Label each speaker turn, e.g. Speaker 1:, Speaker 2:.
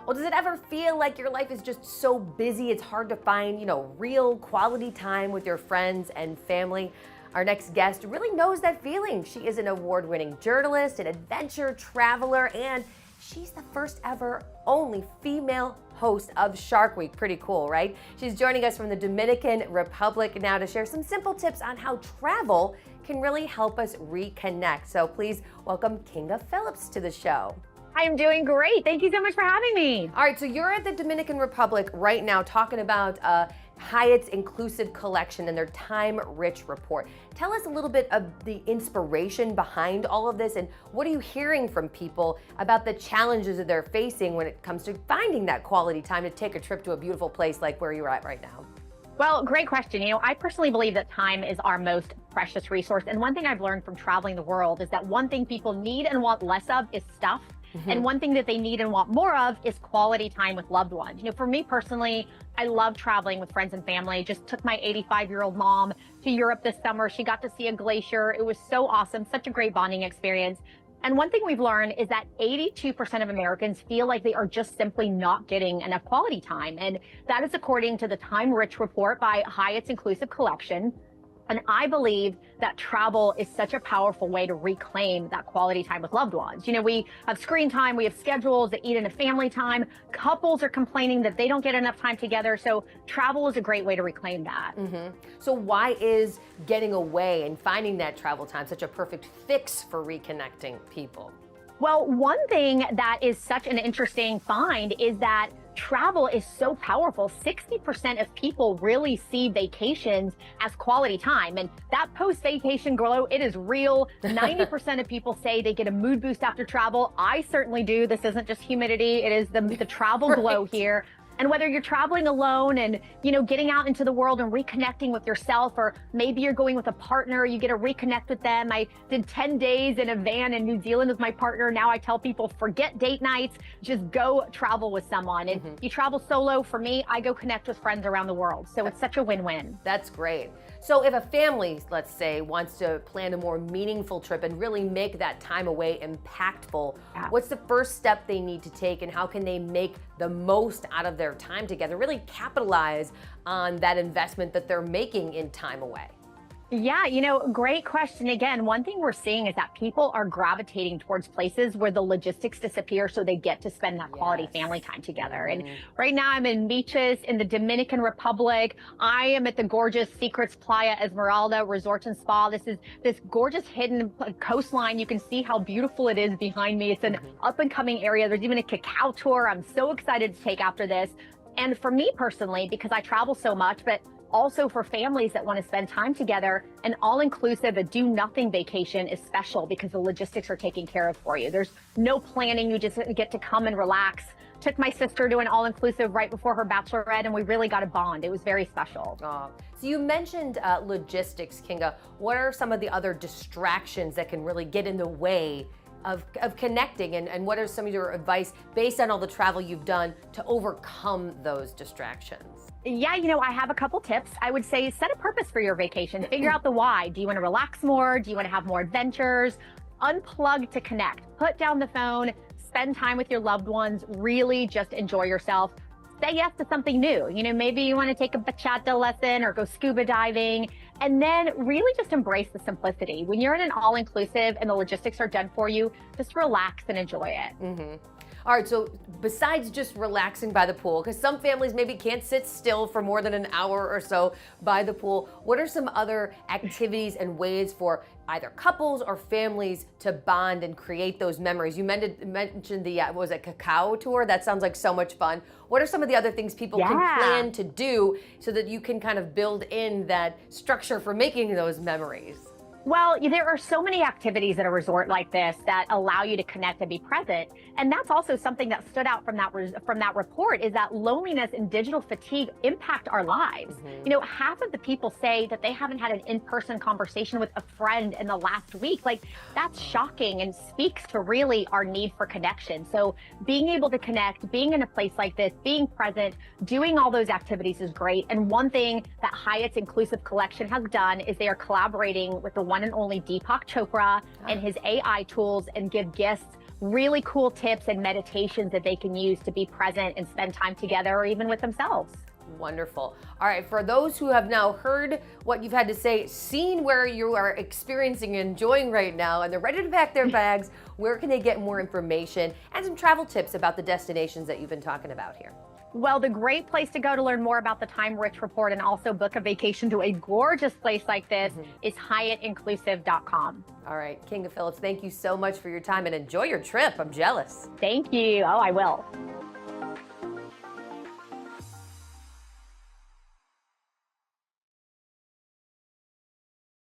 Speaker 1: Well, does it ever feel like your life is just so busy it's hard to find, real quality time with your friends and family? Our next guest really knows that feeling. She is an award-winning journalist, an adventure traveler, and she's the first ever only female host of Shark Week. Pretty cool, right? She's joining us from the Dominican Republic now to share some simple tips on how travel can really help us reconnect. So please welcome Kinga Phillips to the show.
Speaker 2: I'm doing great. Thank you so much for having me.
Speaker 1: All right, so you're at the Dominican Republic right now talking about Hyatt's inclusive collection and their time-rich report. Tell us a little bit of the inspiration behind all of this, and what are you hearing from people about the challenges that they're facing when it comes to finding that quality time to take a trip to a beautiful place like where you're at right now?
Speaker 2: Well, great question. I personally believe that time is our most precious resource. And one thing I've learned from traveling the world is that one thing people need and want less of is stuff. And one thing that they need and want more of is quality time with loved ones. For me personally, I love traveling with friends and family. Just took my 85-year-old mom to Europe this summer. She got to see a glacier. It was so awesome, such a great bonding experience. And one thing we've learned is that 82% of Americans feel like they are just simply not getting enough quality time. And that is according to the Time Rich report by Hyatt's Inclusive Collection. And I believe that travel is such a powerful way to reclaim that quality time with loved ones. We have screen time, we have schedules that eat into family time. Couples are complaining that they don't get enough time together. So travel is a great way to reclaim that.
Speaker 1: So why is getting away and finding that travel time such a perfect fix for reconnecting people?
Speaker 2: Well, one thing that is such an interesting find is that travel is so powerful. 60% of people really see vacations as quality time. And that post-vacation glow, it is real. 90% of people say they get a mood boost after travel. I certainly do. This isn't just humidity. It is the travel glow here. And whether you're traveling alone and, getting out into the world and reconnecting with yourself, or maybe you're going with a partner, you get to reconnect with them. I did 10 days in a van in New Zealand with my partner. Now I tell people, forget date nights, just go travel with someone. And you travel solo. For me, I go connect with friends around the world. So it's such a win-win.
Speaker 1: That's great. So if a family, let's say, wants to plan a more meaningful trip and really make that time away impactful, what's the first step they need to take, and how can they make the most out of their time together, really capitalize on that investment that they're making in time away?
Speaker 2: Yeah, great question. Again, one thing we're seeing is that people are gravitating towards places where the logistics disappear so they get to spend that quality family time together. And right now I'm in beaches in the Dominican Republic. I am at the gorgeous Secrets Playa Esmeralda Resort and Spa. This is this gorgeous hidden coastline. You can see how beautiful it is behind me. It's an up and coming area. There's even a cacao tour I'm so excited to take after this. And for me personally, because I travel so much, but also for families that want to spend time together, an all-inclusive, a do-nothing vacation is special because the logistics are taken care of for you. There's no planning. You just get to come and relax. Took my sister to an all-inclusive right before her bachelorette, and we really got a bond. It was very special.
Speaker 1: So you mentioned logistics, Kinga. What are some of the other distractions that can really get in the way of connecting, and what are some of your advice based on all the travel you've done to overcome those distractions?
Speaker 2: Yeah, I have a couple tips. I would say set a purpose for your vacation. Figure out the why. Do you want to relax more? Do you want to have more adventures? Unplug to connect. Put down the phone, spend time with your loved ones, really just enjoy yourself. Say yes to something new. Maybe you want to take a bachata lesson or go scuba diving, and then really just embrace the simplicity. When you're in an all-inclusive and the logistics are done for you, just relax and enjoy it.
Speaker 1: All right, so besides just relaxing by the pool, because some families maybe can't sit still for more than an hour or so by the pool, what are some other activities and ways for either couples or families to bond and create those memories? You mentioned the, what was it, cacao tour? That sounds like so much fun. What are some of the other things people can plan to do so that you can kind of build in that structure for making those memories?
Speaker 2: Well, there are so many activities at a resort like this that allow you to connect and be present. And that's also something that stood out from that report, is that loneliness and digital fatigue impact our lives. Half of the people say that they haven't had an in-person conversation with a friend in the last week. That's shocking and speaks to really our need for connection. So being able to connect, being in a place like this, being present, doing all those activities is great. And one thing that Hyatt's Inclusive Collection has done is they are collaborating with the one and only Deepak Chopra and his AI tools, and give gifts really cool tips and meditations that they can use to be present and spend time together or even with themselves.
Speaker 1: Wonderful. All right, for those who have now heard what you've had to say, seen where you are experiencing and enjoying right now, and they're ready to pack their bags, where can they get more information and some travel tips about the destinations that you've been talking about here?
Speaker 2: Well, the great place to go to learn more about the Time Rich Report and also book a vacation to a gorgeous place like this is HyattInclusive.com.
Speaker 1: All right, Kinga Phillips, thank you so much for your time and enjoy your trip. I'm jealous.
Speaker 2: Thank you. Oh, I will.